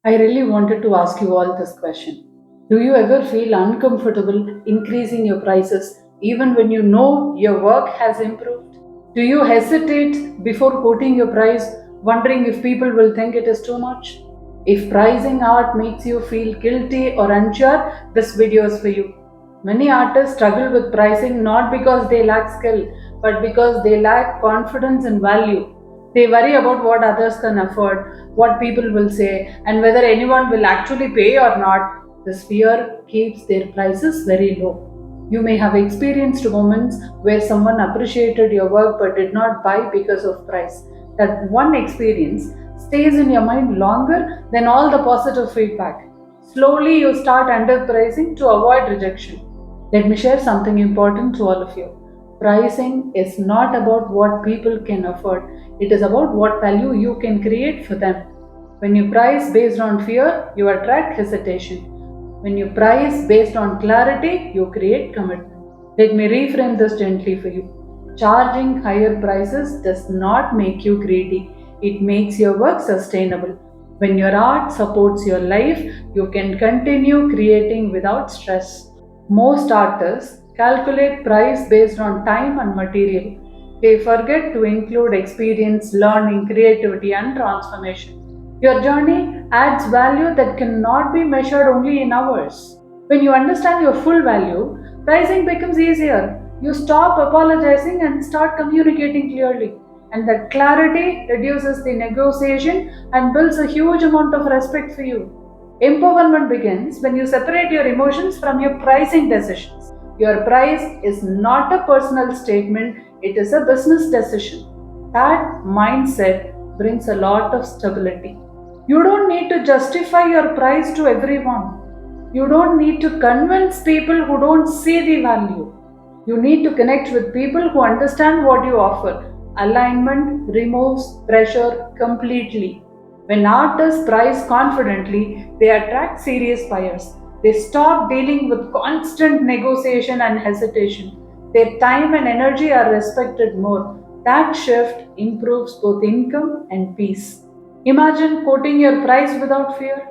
I really wanted to ask you all this question. Do you ever feel uncomfortable increasing your prices even when you know your work has improved? Do you hesitate before quoting your price, wondering if people will think it is too much? If pricing art makes you feel guilty or unsure, this video is for you. Many artists struggle with pricing not because they lack skill, but because they lack confidence in value. They worry about what others can afford, what people will say, and whether anyone will actually pay or not. This fear keeps their prices very low. You may have experienced moments where someone appreciated your work but did not buy because of price. That one experience stays in your mind longer than all the positive feedback. Slowly, you start underpricing to avoid rejection. Let me share something important to all of you. Pricing is not about what people can afford, it is about what value you can create for them. When you price based on fear, you attract hesitation. When you price based on clarity, you create commitment. Let me reframe this gently for you. Charging higher prices does not make you greedy, it makes your work sustainable. When your art supports your life, you can continue creating without stress. Most artists calculate price based on time and material. They forget to include experience, learning, creativity, and transformation. Your journey adds value that cannot be measured only in hours. When you understand your full value, pricing becomes easier. You stop apologizing and start communicating clearly. And that clarity reduces the negotiation and builds a huge amount of respect for you. Empowerment begins when you separate your emotions from your pricing decisions. Your price is not a personal statement, it is a business decision. That mindset brings a lot of stability. You don't need to justify your price to everyone. You don't need to convince people who don't see the value. You need to connect with people who understand what you offer. Alignment removes pressure completely. When artists price confidently, they attract serious buyers. They stop dealing with constant negotiation and hesitation. Their time and energy are respected more. That shift improves both income and peace. Imagine quoting your price without fear.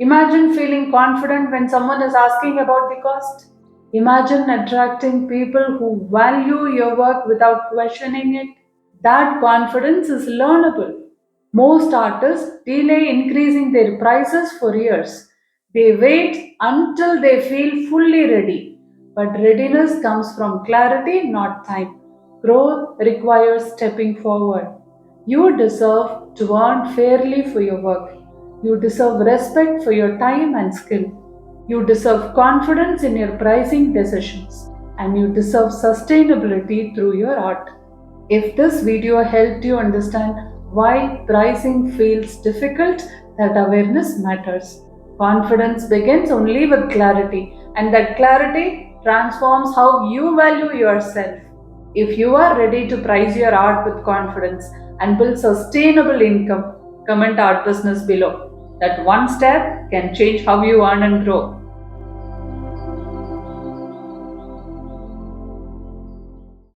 Imagine feeling confident when someone is asking about the cost. Imagine attracting people who value your work without questioning it. That confidence is learnable. Most artists delay increasing their prices for years. They wait until they feel fully ready. But readiness comes from clarity, not time. Growth requires stepping forward. You deserve to earn fairly for your work. You deserve respect for your time and skill. You deserve confidence in your pricing decisions. And you deserve sustainability through your art. If this video helped you understand why pricing feels difficult, that awareness matters. Confidence begins only with clarity, and that clarity transforms how you value yourself. If you are ready to price your art with confidence and build sustainable income, comment art business below. That one step can change how you earn and grow.